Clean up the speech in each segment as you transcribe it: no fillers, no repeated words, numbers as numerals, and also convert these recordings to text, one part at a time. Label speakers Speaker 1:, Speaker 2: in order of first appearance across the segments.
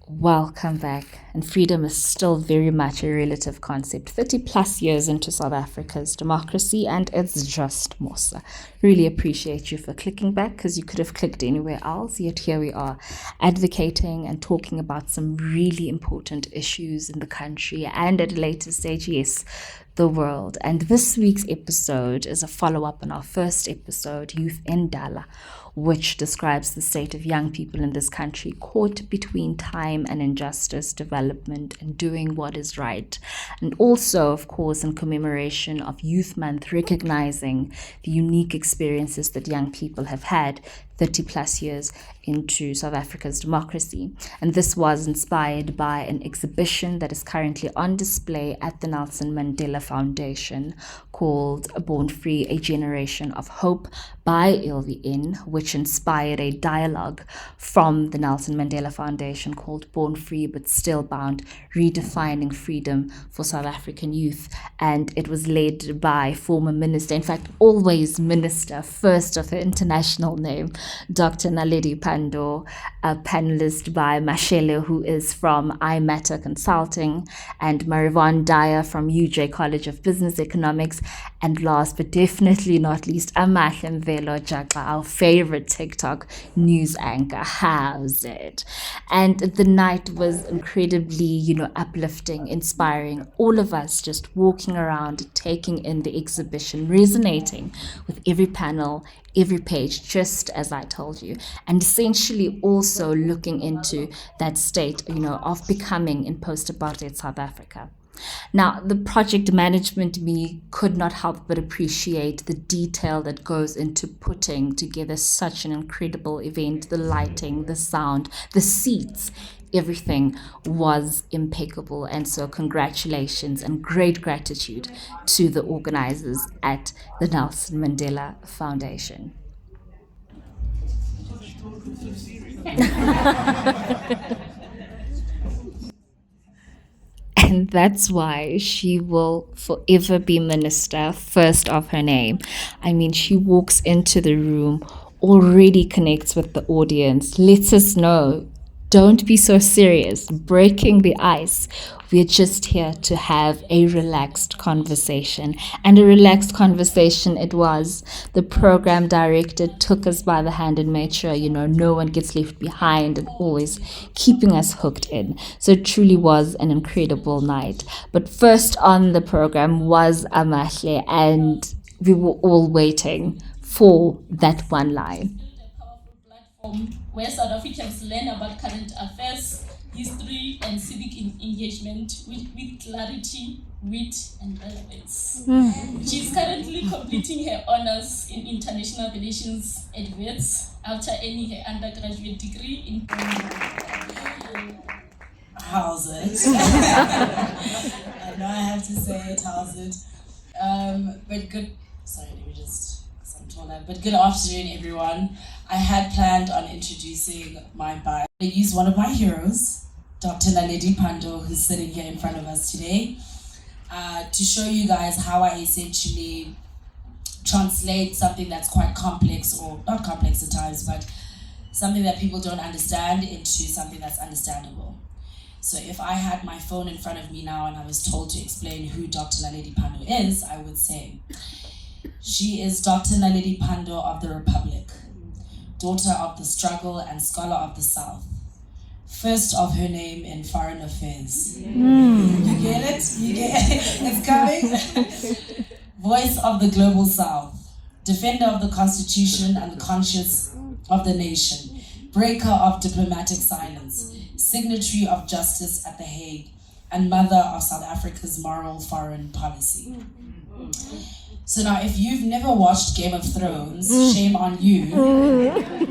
Speaker 1: Welcome back. And freedom is still very much a relative concept. 30 plus years into South Africa's democracy, and it's just Mosa. Really appreciate you for clicking back, because you could have clicked anywhere else, yet here we are advocating and talking about some really important issues in the country, and at a later stage, yes, the world. And this week's episode is a follow-up on our first episode, Youth in Dala, which describes the state of young people in this country caught between time and injustice, development, and doing what is right. And also, of course, in commemoration of Youth Month, recognizing the unique experiences that young people have had 30 plus years into South Africa's democracy. And this was inspired by an exhibition that is currently on display at the Nelson Mandela Foundation called Born Free, A Generation of Hope by LVN, which inspired a dialogue from the Nelson Mandela Foundation called Born Free But Still Bound, Redefining Freedom for South African Youth. And it was led by former minister, in fact, always minister, first of her international name, Dr. Naledi Pandor, a panelist by Mashele, who is from I Matter Consulting, and Marivon Dyer from UJ College of Business Economics, and last but definitely not least, Amahle Mvelo Jaxa, our favorite TikTok news anchor. How's it? And the night was incredibly, uplifting, inspiring. All of us just walking around, taking in the exhibition, resonating with every panel, every page, just as I told you, and essentially also looking into that state, of becoming in post-apartheid South Africa. Now, the project management me could not help but appreciate the detail that goes into putting together such an incredible event. The lighting, the sound, the seats, everything was impeccable. And so congratulations and great gratitude to the organizers at the Nelson Mandela Foundation. And that's why she will forever be minister, first of her name. I mean, she walks into the room, already connects with the audience, lets us know, don't be so serious, breaking the ice. We're just here to have a relaxed conversation. And a relaxed conversation it was. The program director took us by the hand and made sure, no one gets left behind, and always keeping us hooked in. So it truly was an incredible night. But first on the program was Amahle, and we were all waiting for that one line.
Speaker 2: Where South Africans learn about current affairs, history, and civic engagement with clarity, wit, and relevance. She is currently completing her honors in international relations at Wits after earning her undergraduate degree in.
Speaker 3: How's it? I know I have to say it. How's it? But good. Sorry, let me just. But good afternoon, everyone. I had planned on introducing my bio. I use one of my heroes, Dr. Naledi Pandor, who's sitting here in front of us today, to show you guys how I essentially translate something that's quite complex, or not complex at times, but something that people don't understand into something that's understandable. So if I had my phone in front of me now and I was told to explain who Dr. Naledi Pandor is, I would say, she is Dr. Naledi Pandor of the Republic, daughter of the struggle and scholar of the South, first of her name in foreign affairs. You get it? You get it? It's coming. Voice of the global South, defender of the Constitution and the conscience of the nation, breaker of diplomatic silence, signatory of justice at The Hague, and mother of South Africa's moral foreign policy. So now, if you've never watched Game of Thrones, shame on you,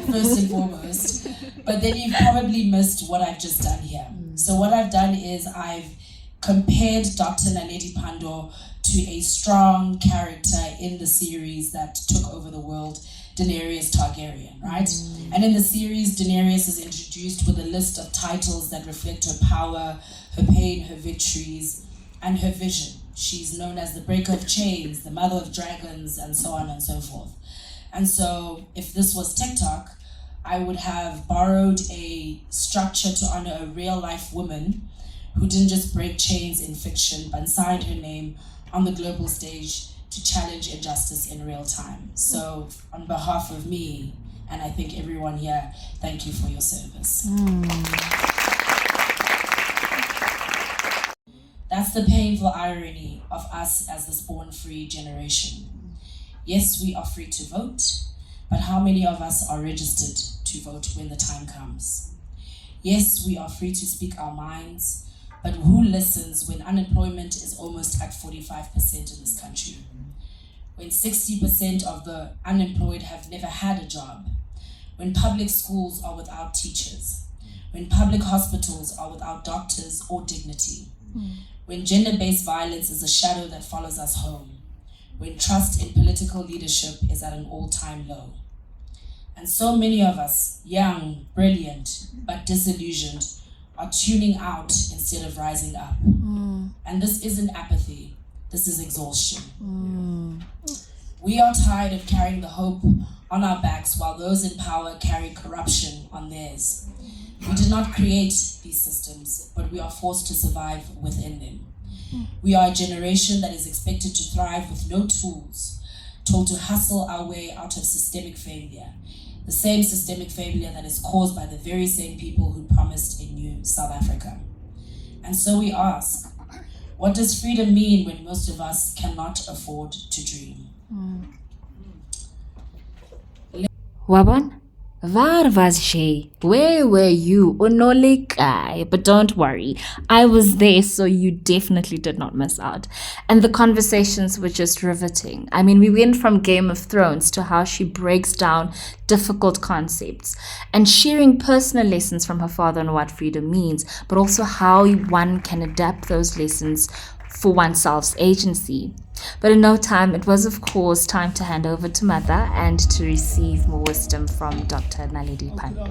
Speaker 3: first and foremost, but then you've probably missed what I've just done here. So what I've done is I've compared Dr. Naledi Pandor to a strong character in the series that took over the world, Daenerys Targaryen, right? And in the series, Daenerys is introduced with a list of titles that reflect her power, her pain, her victories, and her vision. She's known as the breaker of chains, the mother of dragons, and so on and so forth. And so if this was TikTok, I would have borrowed a structure to honor a real-life woman who didn't just break chains in fiction, but signed her name on the global stage to challenge injustice in real time. So on behalf of me, and I think everyone here, thank you for your service. That's the painful irony of us as the spawn-free generation. Yes, we are free to vote, but how many of us are registered to vote when the time comes? Yes, we are free to speak our minds, but who listens when unemployment is almost at 45% in this country? When 60% of the unemployed have never had a job? When public schools are without teachers? When public hospitals are without doctors or dignity? When gender-based violence is a shadow that follows us home? When trust in political leadership is at an all-time low? And so many of us, young, brilliant, but disillusioned, are tuning out instead of rising up. And this isn't apathy, this is exhaustion. We are tired of carrying the hope on our backs while those in power carry corruption on theirs. We did not create these systems, but we are forced to survive within them. We are a generation that is expected to thrive with no tools, told to hustle our way out of systemic failure. The same systemic failure that is caused by the very same people who promised a new South Africa. And so we ask, what does freedom mean when most of us cannot afford to dream?
Speaker 1: Wabon? Waar was she? Where were you? Unolekai. But don't worry, I was there, so you definitely did not miss out. And the conversations were just riveting. I mean, we went from Game of Thrones to how she breaks down difficult concepts and sharing personal lessons from her father on what freedom means, but also how one can adapt those lessons for oneself's agency. But in no time, it was of course time to hand over to Mother and to receive more wisdom from Dr. Naledi Pandor.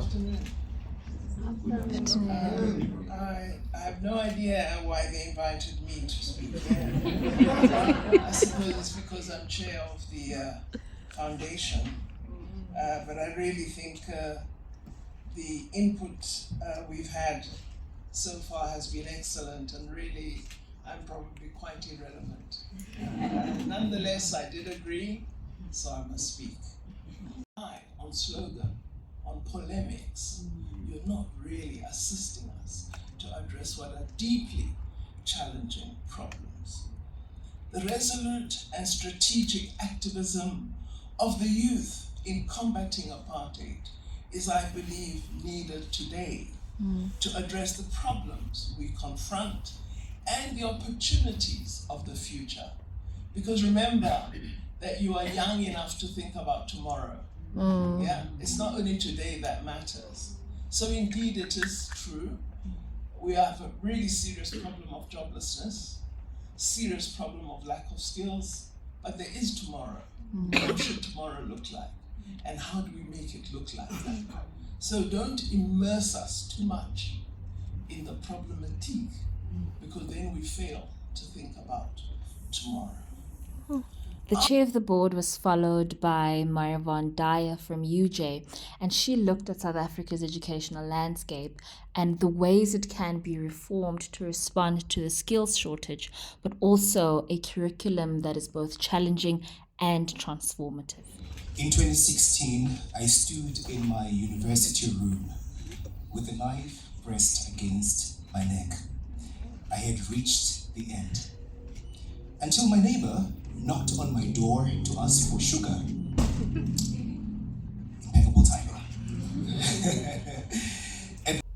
Speaker 4: Good afternoon. I have no idea why they invited me to speak here. I suppose it's because I'm chair of the foundation, but I really think the input we've had so far has been excellent, and really I'm probably quite irrelevant. Nonetheless, I did agree, so I must speak. On slogan, on polemics, you're not really assisting us to address what are deeply challenging problems. The resolute and strategic activism of the youth in combating apartheid is, I believe, needed today to address the problems we confront and the opportunities of the future. Because remember that you are young enough to think about tomorrow. Yeah, it's not only today that matters. So indeed it is true. We have a really serious problem of joblessness, serious problem of lack of skills, but there is tomorrow. What should tomorrow look like? And how do we make it look like that? So don't immerse us too much in the problematique, because then we fail to think about tomorrow.
Speaker 1: The chair of the board was followed by Marivon Dyer from UJ, and she looked at South Africa's educational landscape and the ways it can be reformed to respond to the skills shortage, but also a curriculum that is both challenging and transformative.
Speaker 5: In 2016, I stood in my university room with a knife pressed against my neck. I had reached the end. Until my neighbor knocked on my door to ask for sugar. Impeccable timing.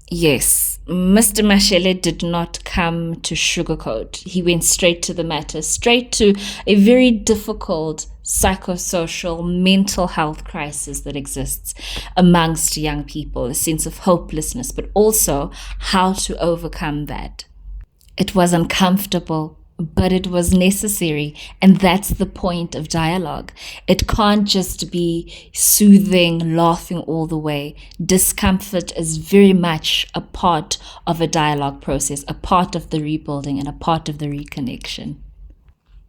Speaker 1: Yes, Mr. Mashele did not come to sugarcoat. He went straight to the matter, straight to a very difficult psychosocial mental health crisis that exists amongst young people, a sense of hopelessness, but also how to overcome that. It was uncomfortable, but it was necessary, and that's the point of dialogue. It can't just be soothing, laughing all the way. Discomfort is very much a part of a dialogue process, a part of the rebuilding and a part of the reconnection.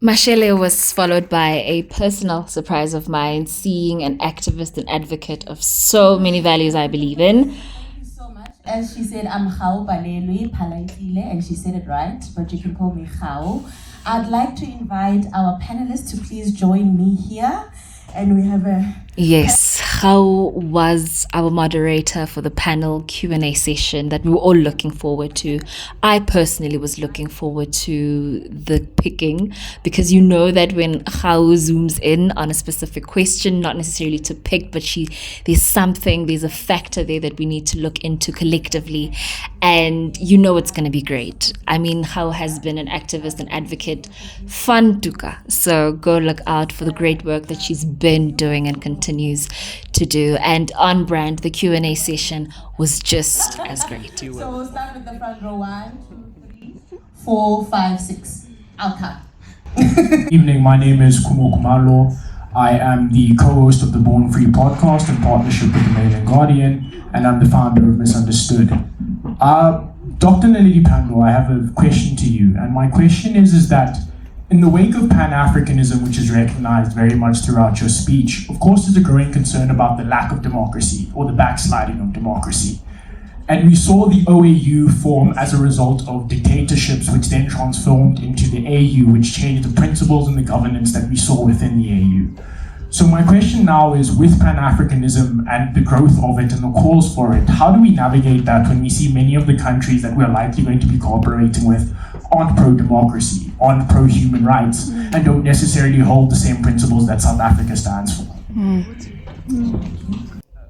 Speaker 1: Mashele was followed by a personal surprise of mine, seeing an activist and advocate of so many values I believe in.
Speaker 3: So much. As she said, I'm Khao Balelwe Palaitile, and she said it right, but you can call me Khao. I'd like to invite our panelists to please join me here. And we have a...
Speaker 1: Yes, Khao was our moderator for the panel Q&A session that we were all looking forward to. I personally was looking forward to the picking, because you know that when Khao zooms in on a specific question, not necessarily to pick, but there's a factor there that we need to look into collectively, and you know it's going to be great. I mean, Khao has been an activist and advocate, fun tuka, so go look out for the great work that she's been doing and continues to do. And on brand, the Q&A session was just as great.
Speaker 3: So we'll start with the front row. 1, 2, 3, 4, 5, 6. I'll come.
Speaker 6: Evening, my name is Kumo Kumalo. I am the co-host of the Born Free podcast in partnership with the Mail and Guardian, and I'm the founder of Misunderstood. Dr. Naledi Pandor, I have a question to you, and my question is that in the wake of Pan-Africanism, which is recognized very much throughout your speech, of course there's a growing concern about the lack of democracy or the backsliding of democracy. And we saw the OAU form as a result of dictatorships, which then transformed into the AU, which changed the principles and the governance that we saw within the AU. So my question now is, with Pan-Africanism and the growth of it and the calls for it, how do we navigate that when we see many of the countries that we're likely going to be cooperating with aren't pro-democracy, aren't pro-human rights, and don't necessarily hold the same principles that South Africa stands for?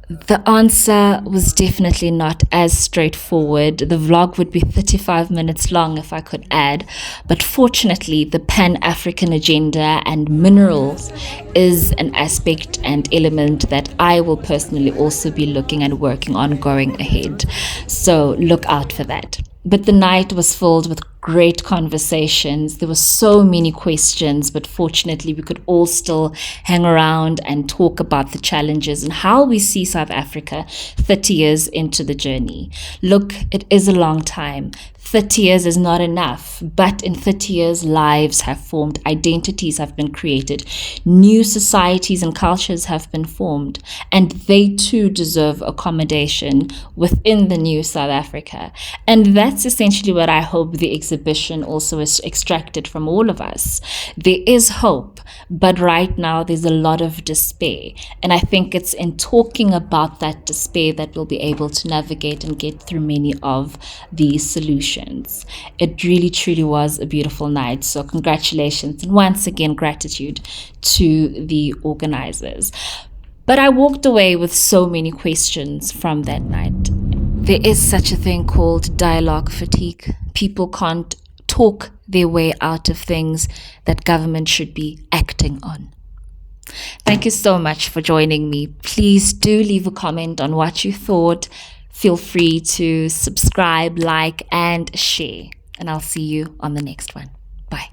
Speaker 1: The answer was definitely not as straightforward. The vlog would be 35 minutes long if I could add, but fortunately the Pan-African agenda and minerals is an aspect and element that I will personally also be looking and working on going ahead. So look out for that. But the night was filled with great conversations. There were so many questions, but fortunately we could all still hang around and talk about the challenges and how we see South Africa 30 years into the journey. Look, it is a long time. 30 years is not enough, but in 30 years, lives have formed, identities have been created, new societies and cultures have been formed, and they too deserve accommodation within the new South Africa. And that's essentially what I hope the exhibition also is extracted from all of us. There is hope, but right now there's a lot of despair. And I think it's in talking about that despair that we'll be able to navigate and get through many of these solutions. It really truly was a beautiful night. So congratulations and once again gratitude to the organizers. But I walked away with so many questions from that night. There is such a thing called dialogue fatigue. People can't talk their way out of things that government should be acting on. Thank you so much for joining me. Please do leave a comment on what you thought. Feel free to subscribe, like, and share. And I'll see you on the next one. Bye.